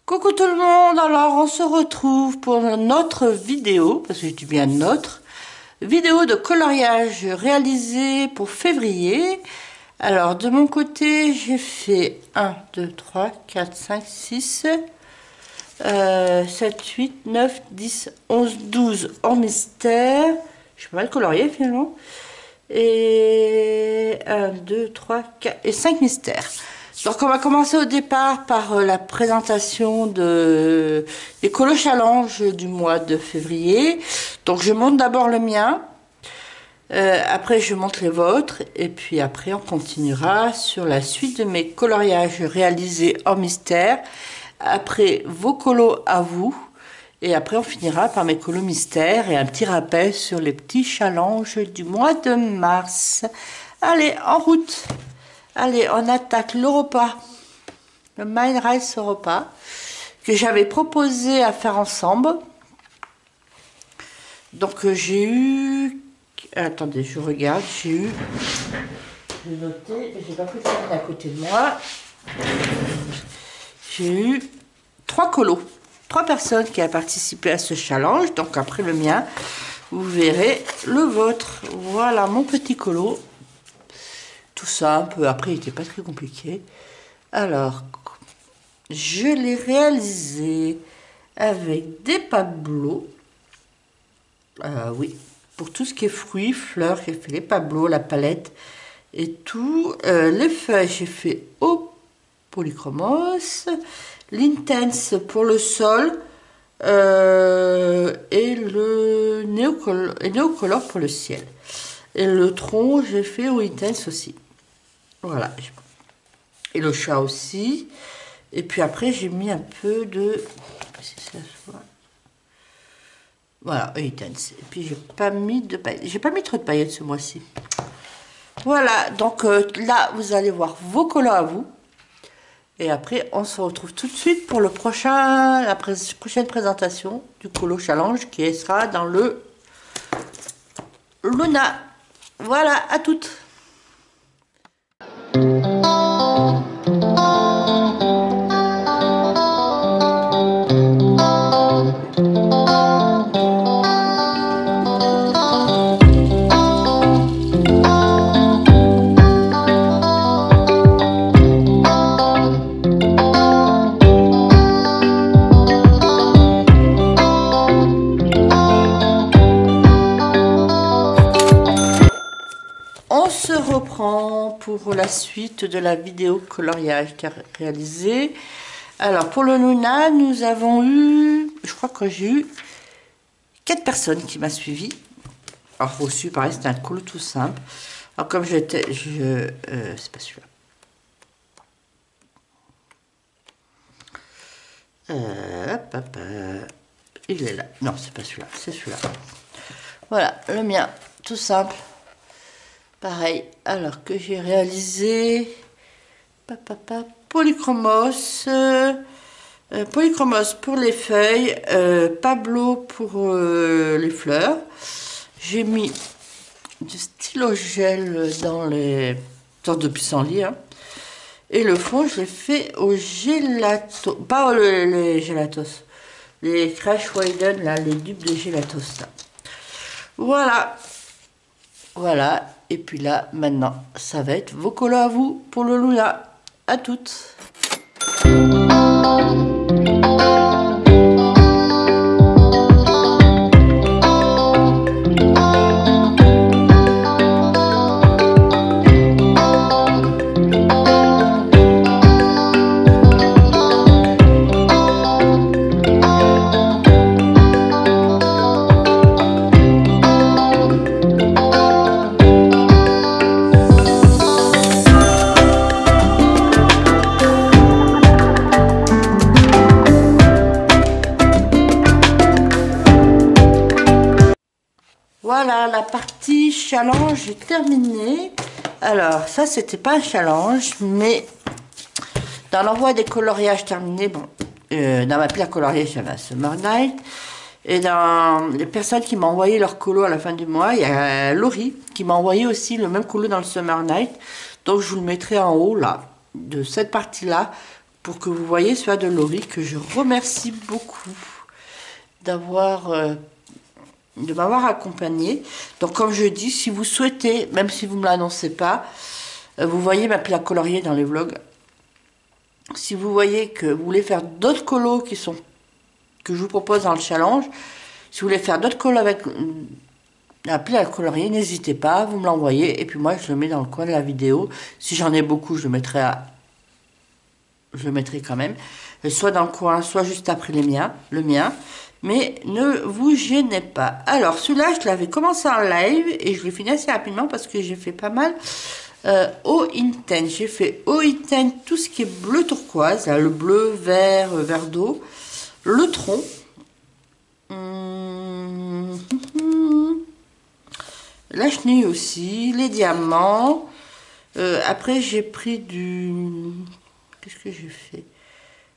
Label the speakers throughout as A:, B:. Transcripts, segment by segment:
A: Coucou tout le monde, alors on se retrouve pour notre vidéo, parce que je dis bien notre, vidéo de coloriage réalisée pour février. Alors de mon côté, j'ai fait 1, 2, 3, 4, 5, 6, 7, 8, 9, 10, 11, 12 en mystère. Je suis pas mal colorié finalement. Et 1, 2, 3, 4 et 5 mystères. Donc on va commencer au départ par la présentation des Colo Challenge du mois de février. Donc je montre d'abord le mien, après je montre les vôtres, et puis après on continuera sur la suite de mes coloriages réalisés en mystère, après vos colos à vous, et après on finira par mes colos mystères et un petit rappel sur les petits challenges du mois de mars. Allez, en route! Allez, on attaque le repas, le Mind Rice repas, que j'avais proposé à faire ensemble. Donc j'ai eu... Attendez, je regarde, j'ai eu... Je vais noter, mais j'ai pas pris le à côté de moi. J'ai eu 3 colos, 3 personnes qui ont participé à ce challenge. Donc après le mien, vous verrez le vôtre. Voilà mon petit colo. Tout simple, après il n'était pas très compliqué. Alors, je l'ai réalisé avec des pablos. Oui, pour tout ce qui est fruits, fleurs, j'ai fait les pablos, la palette et tout. Les feuilles, j'ai fait au polychromos. L'intense pour le sol et le néocolor pour le ciel. Et le tronc, j'ai fait au intense aussi. Voilà. Et le chat aussi. Et puis après, j'ai mis un peu de... Si ça se voit. Voilà, intense. Et puis, j'ai pas mis de paillettes. J'ai pas mis trop de paillettes ce mois-ci. Voilà. Donc là, vous allez voir vos colos à vous. Et après, on se retrouve tout de suite pour la prochaine présentation du Colo Challenge qui sera dans le Luna. Voilà, à toutes. On se reprend pour la suite de la vidéo coloriage réalisée. Alors pour le Luna, nous avons eu, je crois que j'ai eu 4 personnes qui m'ont suivi. Alors reçu, pareil, c'était un colo tout simple. Alors comme c'est pas celui-là. Il est là. Non, c'est pas celui-là, c'est celui-là. Voilà, le mien, tout simple. Pareil, alors que j'ai réalisé polychromos, polychromos pour les feuilles, pablo pour les fleurs. J'ai mis du stylo gel dans les sortes de pissenlit, hein. Et le fond, je l'ai fait au gélato, pas les gélatos, les Crash Widen, là, les dupes de gélatos, là. Voilà. Voilà, et puis là, maintenant, ça va être vos colos à vous pour le Luna. À toutes. Voilà, la partie challenge est terminée. Alors, ça, c'était pas un challenge, mais dans l'envoi des coloriages terminés, bon, dans ma pile à colorier, j'avais un Summer Night. Et dans les personnes qui m'ont envoyé leur colo à la fin du mois, il y a Laurie qui m'a envoyé aussi le même colo dans le Summer Night. Donc, je vous le mettrai en haut, là, de cette partie-là, pour que vous voyez celui de Laurie, que je remercie beaucoup de m'avoir accompagné. Donc comme je dis, si vous souhaitez, même si vous ne me l'annoncez pas, vous voyez ma plaque coloriée dans les vlogs. Si vous voyez que vous voulez faire d'autres colos que je vous propose dans le challenge, si vous voulez faire d'autres colos avec la plaque coloriée, n'hésitez pas, vous me l'envoyez et puis moi je le mets dans le coin de la vidéo. Si j'en ai beaucoup, je le mettrai quand même, soit dans le coin, soit juste après le mien. Mais ne vous gênez pas. Alors, celui-là, je l'avais commencé en live et je l'ai fini assez rapidement parce que j'ai fait pas mal haut intense. J'ai fait haut intense, tout ce qui est bleu turquoise, là, le bleu, vert, vert d'eau, le tronc. La chenille aussi, les diamants. Après, j'ai pris du... Qu'est-ce que j'ai fait?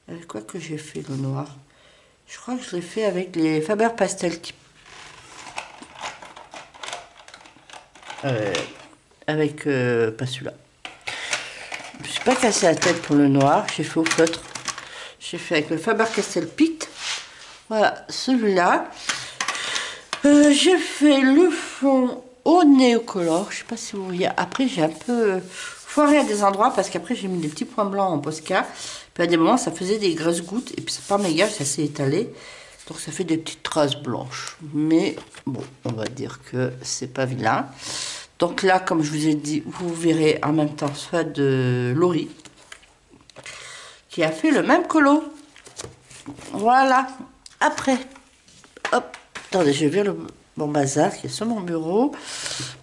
A: Avec quoi que j'ai fait le noir? Je crois que je l'ai fait avec les Faber Pastel. Avec pas celui-là. Je ne me suis pas cassé la tête pour le noir. J'ai fait au feutre. J'ai fait avec le Faber Castell Pict. Voilà, celui-là. J'ai fait le fond au Néocolor. Je ne sais pas si vous voyez. Après, j'ai un peu foiré à des endroits parce qu'après, j'ai mis des petits points blancs en Posca. Puis à des moments, ça faisait des grosses gouttes. Et puis, c'est pas méga, ça s'est étalé. Donc, ça fait des petites traces blanches. Mais bon, on va dire que c'est pas vilain. Donc là, comme je vous ai dit, vous verrez en même temps soit de Laurie qui a fait le même colo. Voilà. Après, hop, attendez, je vais le bon bazar qui est sur mon bureau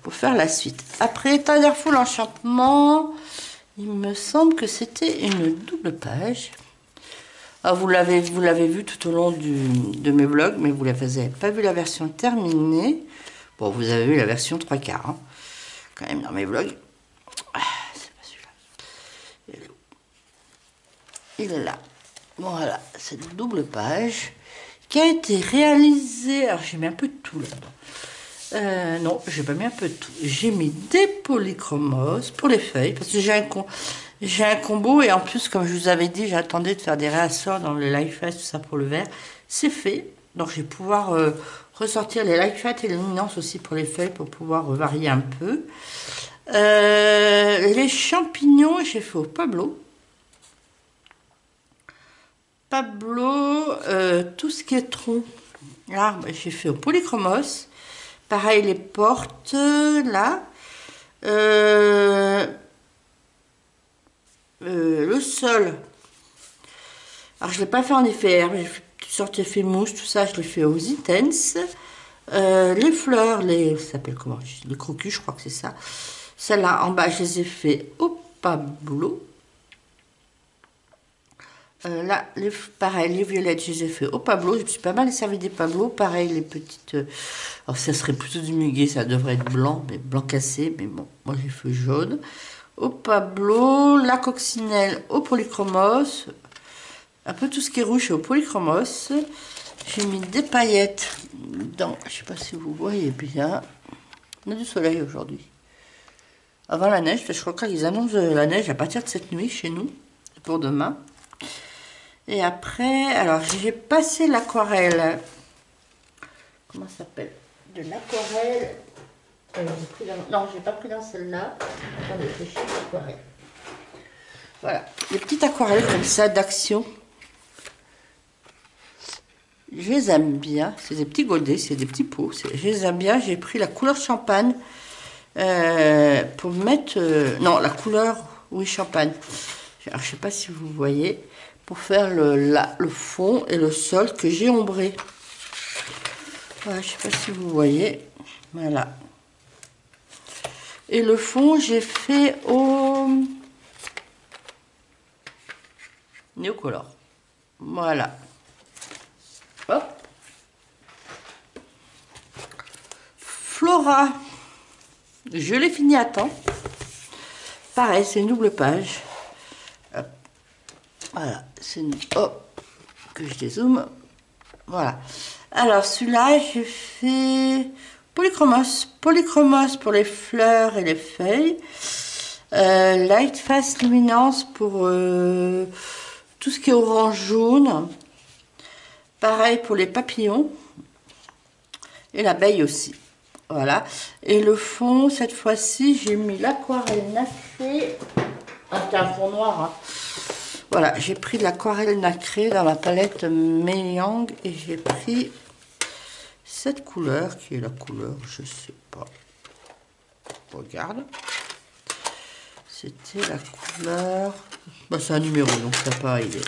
A: pour faire la suite. Après, Thunderful Enchantement, il me semble que c'était une double page. Ah, vous l'avez vu tout au long de mes vlogs, mais vous n'avez pas vu la version terminée. Bon, vous avez vu la version 3/4, hein, quand même dans mes vlogs. Ah, c'est pas celui-là. Il est là. Voilà, c'est une double page qui a été réalisée. Alors, j'ai mis un peu de tout là-dedans. Non, j'ai pas mis un peu de tout. J'ai mis des polychromos pour les feuilles parce que j'ai un combo et en plus, comme je vous avais dit, j'attendais de faire des réassorts dans le Life Fast, tout ça pour le vert. C'est fait. Donc, je vais pouvoir ressortir les Life Fat et les luminances aussi pour les feuilles pour pouvoir varier un peu. Les champignons, j'ai fait au Pablo. Tout ce qui est tronc, l'arbre, j'ai fait au polychromos. Pareil, les portes, là. Le sol. Alors, je ne l'ai pas fait en effet herbe, j'ai fait toutes sortes d'effets mousse, tout ça, je l'ai fait aux intense. Les fleurs, ça s'appelle comment? Les crocus, je crois que c'est ça. Celles-là, en bas, je les ai fait au Pablo. Là, pareil, les violettes, je les ai fait au Pablo. Je me suis pas mal servi des Pablo. Pareil, les petites... alors, ça serait plutôt du muguet, ça devrait être blanc, mais blanc cassé. Mais bon, moi, j'ai fait jaune. Au Pablo, la coccinelle au polychromos. Un peu tout ce qui est rouge au polychromos. J'ai mis des paillettes dans... Je sais pas si vous voyez bien. On a du soleil aujourd'hui. Avant la neige, je crois qu'ils annoncent la neige à partir de cette nuit chez nous. Pour demain. Et après, alors j'ai passé l'aquarelle. Comment ça s'appelle? De l'aquarelle. Non, j'ai pas pris dans celle-là. Attendez, c'est chez l'aquarelle. Voilà, des petites aquarelles comme ça d'action. Je les aime bien. C'est des petits goldés, c'est des petits pots. Je les aime bien. J'ai pris la couleur champagne pour mettre. Non, la couleur, oui, champagne. Alors, je sais pas si vous voyez. Pour faire le fond et le sol que j'ai ombré. Voilà, je sais pas si vous voyez. Voilà. Et le fond, j'ai fait au Néocolor. Voilà. Hop. Flora. Je l'ai fini à temps. Pareil, c'est une double page. Hop. Voilà, c'est une... Oh, que je dézoome. Voilà. Alors, celui-là, j'ai fait polychromos. Polychromos pour les fleurs et les feuilles. Light Fast Luminance pour tout tout ce qui est orange jaune. Pareil pour les papillons. Et l'abeille aussi. Voilà. Et le fond, cette fois-ci, j'ai mis l'aquarelle nacrée. Ah, c'est un fond noir. Hein. Voilà, j'ai pris de l'aquarelle nacrée dans la palette Meyang. Et j'ai pris cette couleur, qui est la couleur, je sais pas. Regarde. C'était la couleur... Bah, c'est un numéro, donc ça pas il est...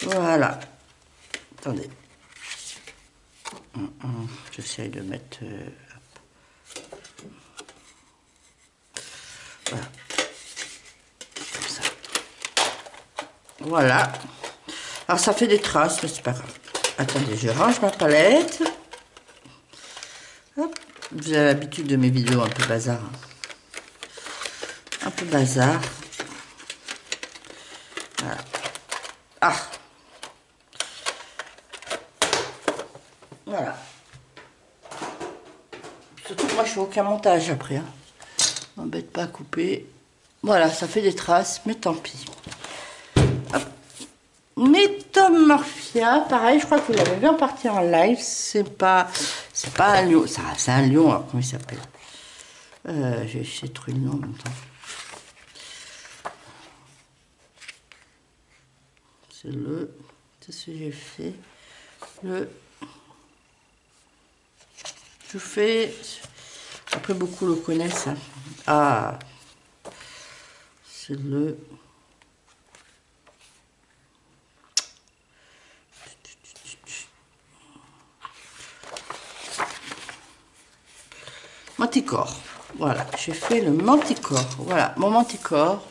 A: Voilà. Attendez. J'essaye de mettre... Voilà. Comme ça. Voilà. Alors ça fait des traces, mais c'est pas grave. Attendez, je range ma palette. Hop. Vous avez l'habitude de mes vidéos un peu bazar. Un peu bazar. Voilà. Ah. Voilà. Surtout que moi je fais aucun montage après. Hein. M'embête pas à couper. Voilà, ça fait des traces, mais tant pis. Hop. Métamorphia, pareil, je crois que vous l'avez vu en partie en live. C'est pas un lion. C'est un lion, alors comment il s'appelle? J'ai essayé de trouver le nom en même temps. C'est ce que j'ai fait. Je fais... Après, beaucoup le connaissent. Hein. Ah, c'est le... Manticore. Voilà, j'ai fait le manticore. Voilà, mon manticore.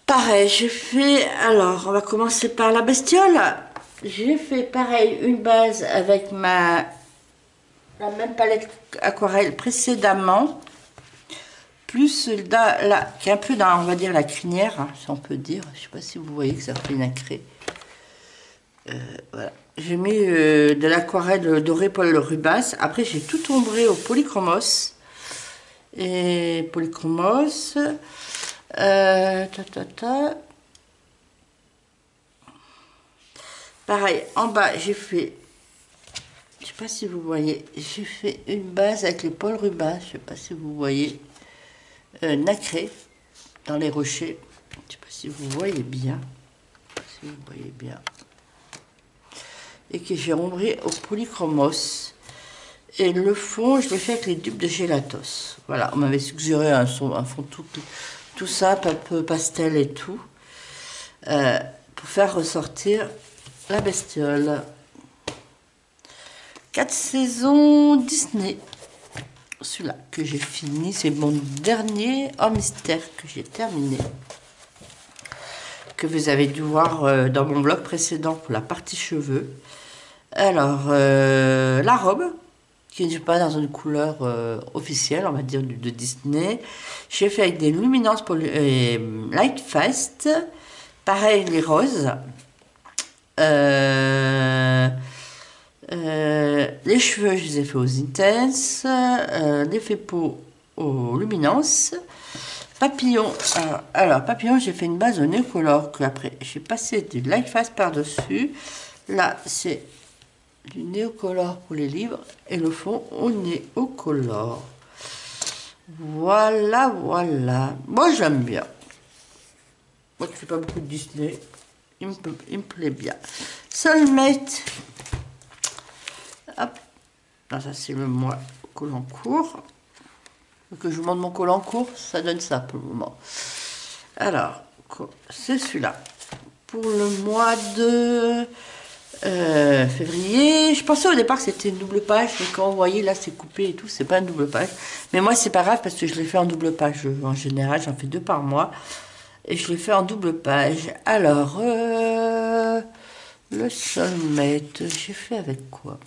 A: Pareil, j'ai fait... Alors, on va commencer par la bestiole. J'ai fait pareil, une base avec la même palette aquarelle précédemment. Plus là, qui est un peu dans, on va dire, la crinière, hein, si on peut dire. Je sais pas si vous voyez que ça fait nacré. Voilà. J'ai mis de l'aquarelle dorée Paul Rubens. Après, j'ai tout ombré au polychromos. Et polychromos. Pareil, en bas, j'ai fait... Je sais pas si vous voyez. J'ai fait une base avec le Paul Rubens. Je sais pas si vous voyez. Nacré dans les rochers. Je sais pas si vous voyez bien. Si vous voyez bien. Et que j'ai ombré au polychromos. Et le fond, je l'ai fait avec les dupes de Gelatos. Voilà, on m'avait suggéré un fond tout ça, un peu pastel et tout, pour faire ressortir la bestiole. 4 saisons Disney. Celui-là que j'ai fini, c'est mon dernier en mystère que j'ai terminé. Que vous avez dû voir dans mon blog précédent pour la partie cheveux. Alors, la robe, qui n'est pas dans une couleur officielle, on va dire, de Disney. J'ai fait avec des luminances pour Light Fast. Pareil, les roses. Les cheveux, je les ai fait aux Intense. L'effet peau aux luminances. Papillon. Alors, papillon, j'ai fait une base au Néocolor. Que après, j'ai passé du Light Fast par-dessus. Là, c'est du Néocolor pour les livres et le fond au Néocolor. Voilà, voilà. Moi, j'aime bien. Moi, je fais pas beaucoup de Disney. Il me plaît bien. Soulmate. Hop. Non, ça, c'est le mois Colancourt. Que je vous montre mon Colancourt, ça donne ça pour le moment. Alors, c'est celui-là. Pour le mois de... février, je pensais au départ que c'était une double page, mais quand vous voyez là c'est coupé et tout, c'est pas une double page. Mais moi c'est pas grave parce que je l'ai fait en double page. En général, j'en fais 2 par mois et je l'ai fait en double page. Alors, le Soulmate, j'ai fait avec quoi?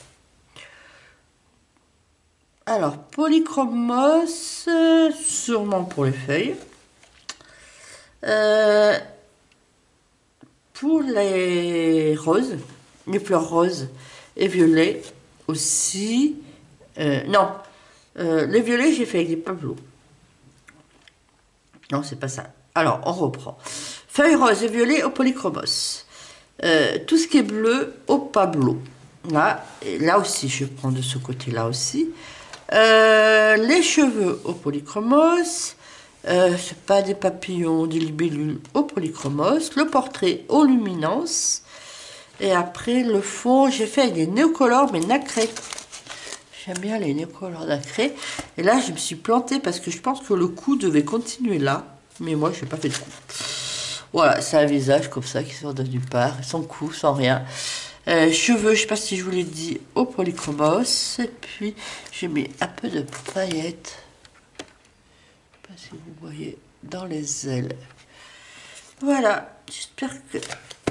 A: Alors, polychromos, sûrement pour les feuilles. Pour les roses, les fleurs roses et violets aussi. Non, les violets, j'ai fait avec des pavelots. Non, c'est pas ça. Alors, on reprend. Feuilles roses et violets au polychromos. Tout ce qui est bleu au pablo. Là, et là aussi, je prends de ce côté-là aussi. Les cheveux au polychromos. C'est pas des papillons, des libellules au polychromos. Le portrait aux luminances. Et après, le fond, j'ai fait avec des néocolores, mais nacrés. J'aime bien les néocolores nacrés. Et là, je me suis plantée parce que je pense que le cou devait continuer là. Mais moi, je n'ai pas fait de cou. Voilà, c'est un visage comme ça qui sort de nulle part, sans cou, sans rien. Cheveux, je ne sais pas si je vous l'ai dit, au polychromos. Et puis, j'ai mis un peu de paillettes. Je ne sais pas si vous voyez dans les ailes. Voilà, j'espère que...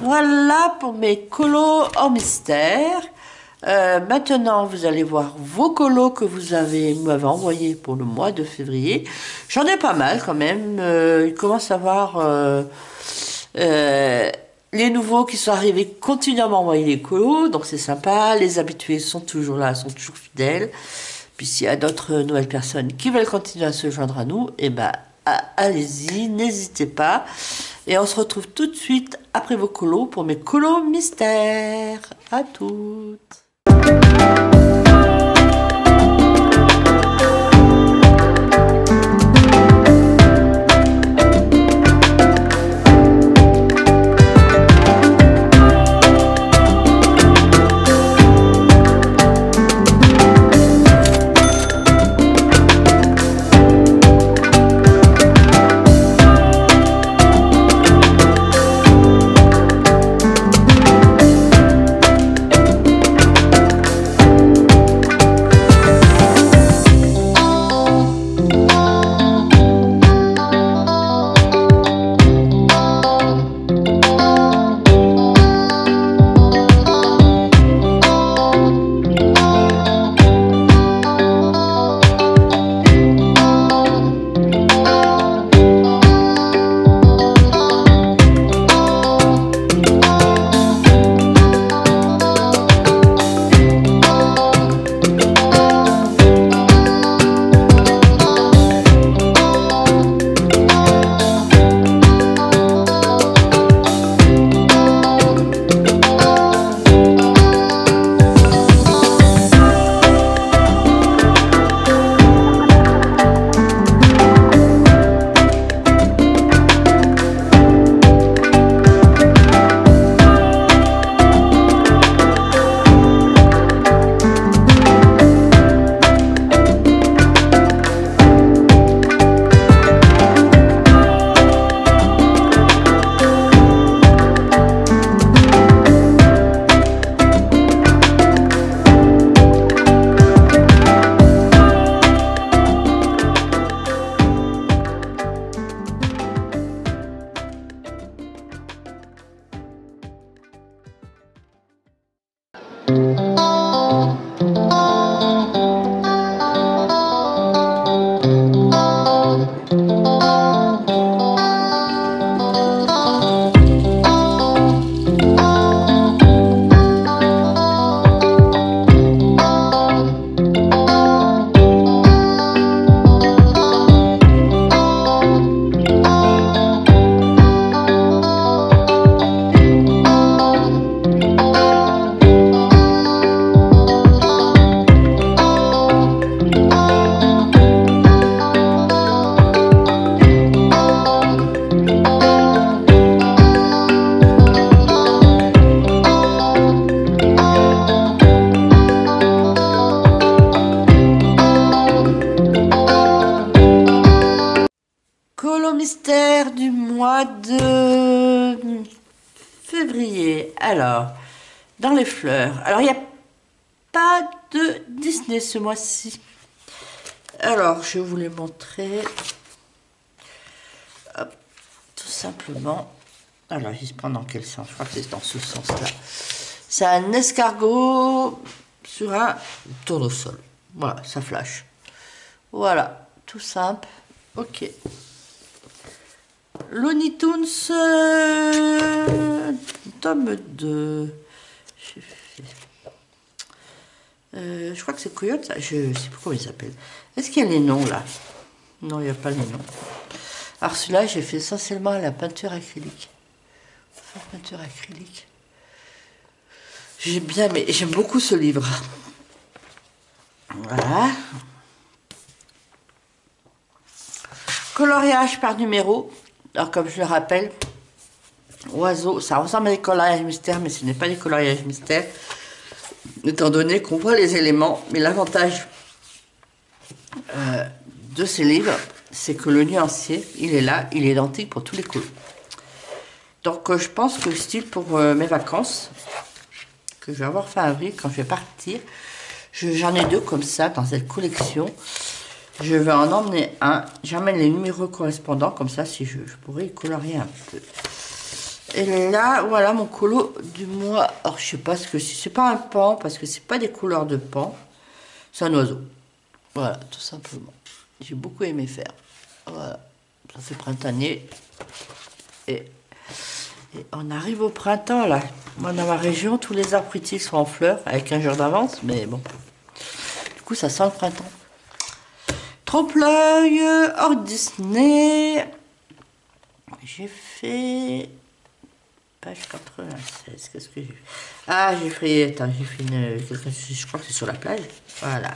A: Voilà pour mes colos en mystère. Maintenant, vous allez voir vos colos que vous m'avez envoyés pour le mois de février. J'en ai pas mal quand même. Il commence à avoir les nouveaux qui sont arrivés continuent à m'envoyer les colos, donc c'est sympa. Les habitués sont toujours là, sont toujours fidèles. Puis s'il y a d'autres nouvelles personnes qui veulent continuer à se joindre à nous, eh ben allez-y, n'hésitez pas. Et on se retrouve tout de suite après vos colos pour mes colos mystères. À toutes. Mystère du mois de février. Alors, dans les fleurs. Alors, il n'y a pas de Disney ce mois-ci. Alors, je vais vous les montrer. Hop, tout simplement. Alors, il se prend dans quel sens? Je crois que c'est dans ce sens-là. C'est un escargot sur un tournesol. Voilà, ça flash. Voilà, tout simple. Ok. Looney Tunes, tome 2. Je crois que c'est Coyote, ça. Je ne sais plus comment il s'appelle. Est-ce qu'il y a les noms là? Non, il n'y a pas les noms. Alors celui-là, j'ai fait essentiellement la peinture acrylique. La peinture acrylique. J'aime beaucoup ce livre. Voilà. Coloriage par numéro. Alors comme je le rappelle, oiseau, ça ressemble à des coloriages mystères, mais ce n'est pas des coloriages mystères, étant donné qu'on voit les éléments. Mais l'avantage de ces livres, c'est que le nuancier, il est là, il est identique pour tous les couleurs. Donc je pense que style pour mes vacances, que je vais avoir fin avril, quand je vais partir, j'en ai 2 comme ça dans cette collection. Je vais en emmener un, j'emmène les numéros correspondants, comme ça si je pourrais y colorier un peu. Et là, voilà mon colo du mois. Alors je sais pas ce que c'est pas un pan, parce que c'est pas des couleurs de pan, c'est un oiseau. Voilà, tout simplement. J'ai beaucoup aimé faire. Voilà, ça fait printanier. Et on arrive au printemps là. Moi dans ma région, tous les arbres fruitiers sont en fleurs, avec un jour d'avance, mais bon. Du coup, ça sent le printemps. Trompe-l'œil, hors Disney. J'ai fait page 96. Qu'est-ce que j'ai fait? Ah, j'ai fait. Attends, j'ai fait je crois que c'est sur la plage. Voilà.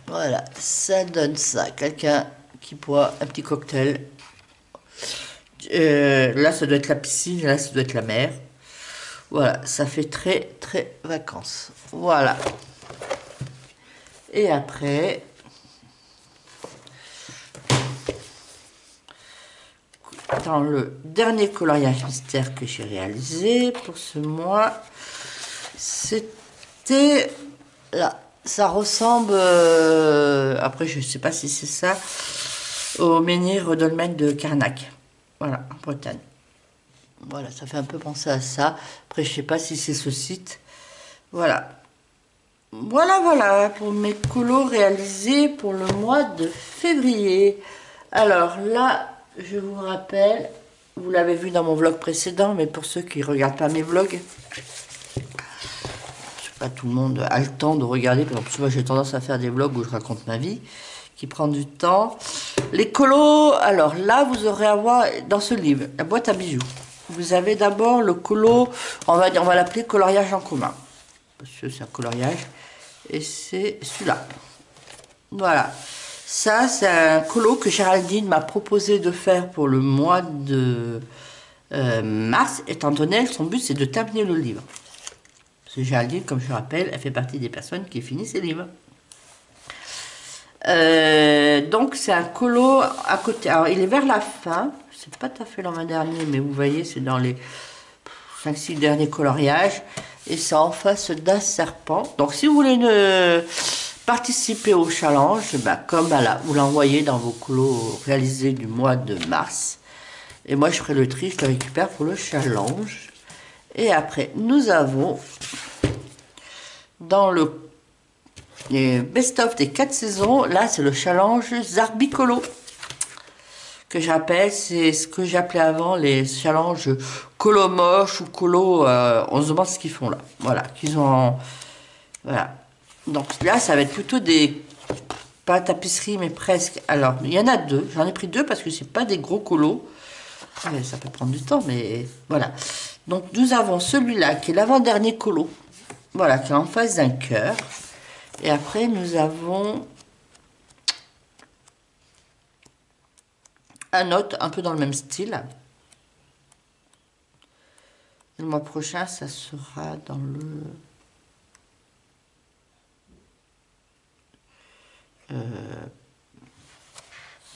A: Voilà, ça donne ça. Quelqu'un qui boit un petit cocktail. Là, ça doit être la piscine. Là, ça doit être la mer. Voilà, ça fait très, très vacances. Voilà. Et après, dans le dernier coloriage mystère que j'ai réalisé pour ce mois, c'était là. Ça ressemble, après je ne sais pas si c'est ça, au menhir dolmen de Carnac. Voilà, en Bretagne. Voilà, ça fait un peu penser à ça. Après, je ne sais pas si c'est ce site. Voilà. Voilà pour mes colos réalisés pour le mois de février. Alors là, je vous rappelle, vous l'avez vu dans mon vlog précédent, mais pour ceux qui ne regardent pas mes vlogs, pas tout le monde a le temps de regarder, parce que moi j'ai tendance à faire des vlogs où je raconte ma vie, qui prend du temps. Les colos, alors là vous aurez à voir dans ce livre, la boîte à bijoux. Vous avez d'abord le colo, on va l'appeler coloriage en commun, parce que c'est un coloriage, et c'est celui-là. Voilà, ça c'est un colo que Géraldine m'a proposé de faire pour le mois de mars, étant donné son but c'est de terminer le livre. Géraldine, comme je rappelle, elle fait partie des personnes qui finissent ses livres. Donc c'est un colo à côté. Alors il est vers la fin. C'est pas tout à fait l'an dernier, mais vous voyez, c'est dans les 5-6 derniers coloriages. Et c'est en face d'un serpent. Donc si vous voulez participer au challenge, bah, comme voilà, vous l'envoyez dans vos colos réalisés du mois de mars. Et moi je ferai le tri, je le récupère pour le challenge. Et après, nous avons dans le best-of des 4 saisons, là c'est le challenge Zarbicolo, que j'appelle, c'est ce que j'appelais avant les challenges colo moche ou colo, on se demande ce qu'ils font là. Voilà, qu'ils ont. Voilà. Donc là, ça va être plutôt des. Pas tapisserie, mais presque. Alors, il y en a 2. J'en ai pris 2 parce que c'est pas des gros colos. Ouais, ça peut prendre du temps, mais voilà. Donc nous avons celui-là qui est l'avant-dernier colo. Voilà, qui est en face d'un cœur. Et après nous avons un autre, un peu dans le même style. Le mois prochain, ça sera dans le...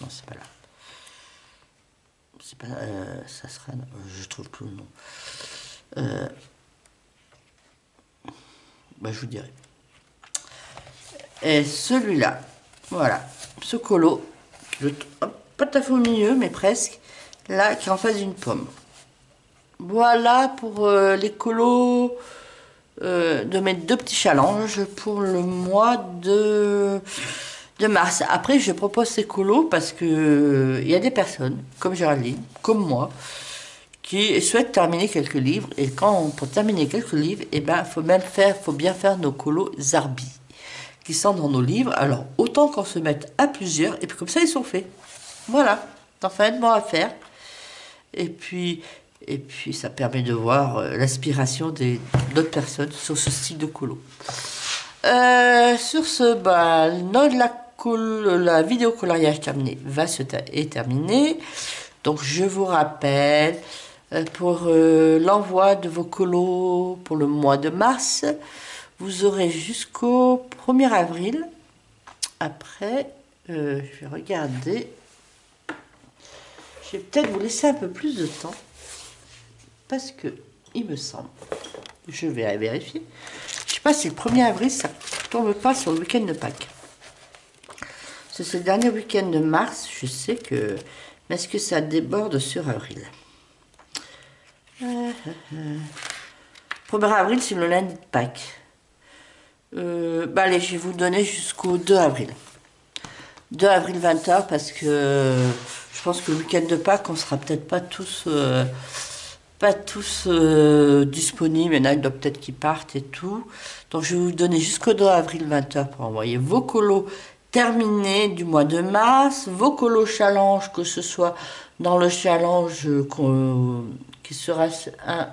A: Non, c'est pas là. C'est pas... ça sera... Je trouve plus le nom. Bah, je vous dirai. Et celui-là, voilà, ce colo, pas tout à fait au milieu, mais presque, là, qui est en face d'une pomme. Voilà pour les colos de mes 2 petits challenges pour le mois de mars. Après, je propose ces colos parce que il y a des personnes, comme Géraldine, comme moi, qui souhaitent terminer quelques livres. Et pour terminer quelques livres, eh ben, faut bien faire nos colos Zarbi. qui sont dans nos livres. Alors, autant qu'on se mette à plusieurs, et puis comme ça, ils sont faits. Voilà, t'en fais un de moi à faire. Et puis ça permet de voir l'inspiration d'autres personnes sur ce style de colo. Sur ce, bah, la vidéo coloriage terminée est terminée. Donc, je vous rappelle, pour l'envoi de vos colos pour le mois de mars, vous aurez jusqu'au 1er avril. Après, je vais regarder. Je vais peut-être vous laisser un peu plus de temps. Parce que, il me semble, je vais vérifier. Je sais pas si le 1er avril, ça tombe pas sur le week-end de Pâques. C'est le dernier week-end de mars, je sais que... Mais est-ce que ça déborde sur avril? 1er avril, c'est le lundi de Pâques. Bah allez, je vais vous donner jusqu'au 2 avril. 2 avril 20h, parce que je pense que le week-end de Pâques, on sera peut-être pas tous... disponibles, il y en a peut-être qui partent et tout. Donc je vais vous donner jusqu'au 2 avril 20h pour envoyer vos colos terminés du mois de mars, vos colos challenge, que ce soit dans le challenge qui sera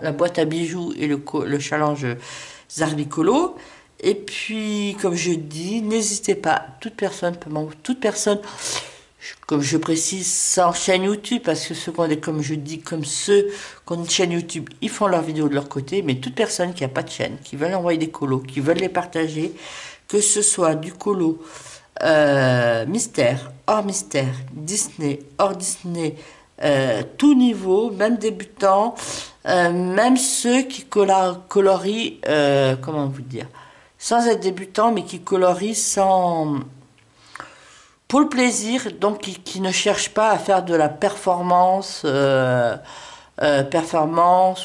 A: la boîte à bijoux et le challenge Zarbicolo. Et puis, comme je dis, n'hésitez pas, toute personne, comme je précise, sans chaîne YouTube, parce que ceux qui ont comme je dis, comme ceux qui ont une chaîne YouTube, ils font leurs vidéos de leur côté, mais toute personne qui n'a pas de chaîne, qui veulent envoyer des colos, qui veulent les partager, que ce soit du colo mystère, hors mystère, Disney, hors Disney, tout niveau, même débutants, même ceux qui colorient, comment vous dire, sans être débutants, mais qui colorient sans... pour le plaisir, donc qui ne cherchent pas à faire de la performance,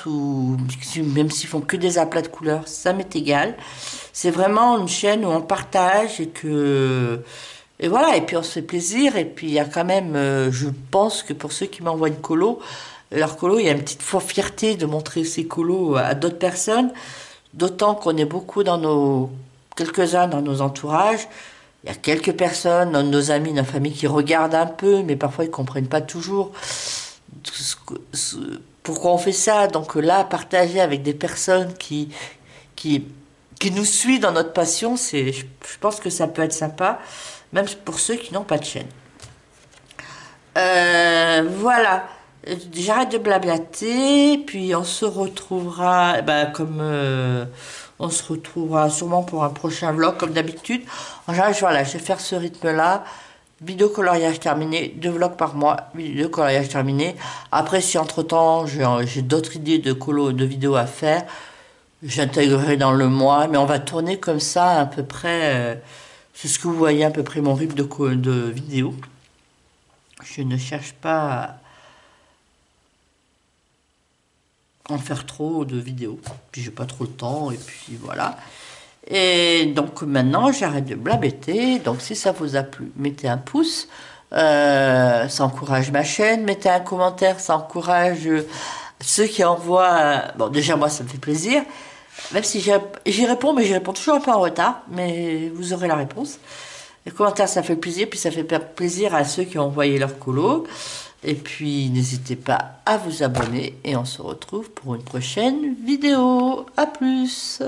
A: ou même s'ils font que des aplats de couleurs, ça m'est égal. C'est vraiment une chaîne où on partage et voilà, et puis on se fait plaisir, et puis il y a quand même, je pense que pour ceux qui m'envoient une colo, leur colo, il y a une petite fierté de montrer ces colos à d'autres personnes, d'autant qu'on est beaucoup quelques-uns dans nos entourages. Il y a quelques personnes, nos amis, nos familles qui regardent un peu, mais parfois ils ne comprennent pas toujours pourquoi on fait ça. Donc là, partager avec des personnes qui nous suivent dans notre passion, je pense que ça peut être sympa, même pour ceux qui n'ont pas de chaîne. Voilà, j'arrête de blablater, puis on se retrouvera, on se retrouvera sûrement pour un prochain vlog, comme d'habitude. En général, voilà, je vais faire ce rythme-là. Vidéo coloriage terminé, 2 vlogs par mois, vidéo coloriage terminé. Après, si entre-temps, j'ai d'autres idées de vidéos à faire, j'intégrerai dans le mois. Mais on va tourner comme ça, à peu près... c'est ce que vous voyez, à peu près mon rythme de vidéos. Je ne cherche pas en faire trop de vidéos, puis j'ai pas trop le temps, et puis voilà. Et donc maintenant j'arrête de blabéter. Donc si ça vous a plu, mettez un pouce, ça encourage ma chaîne, mettez un commentaire, ça encourage ceux qui envoient. Bon, déjà moi ça me fait plaisir, même si j'y réponds, mais j'y réponds toujours un peu en retard, mais vous aurez la réponse. Les commentaires ça fait plaisir, puis ça fait plaisir à ceux qui ont envoyé leur colo. Et puis, n'hésitez pas à vous abonner et on se retrouve pour une prochaine vidéo. À plus!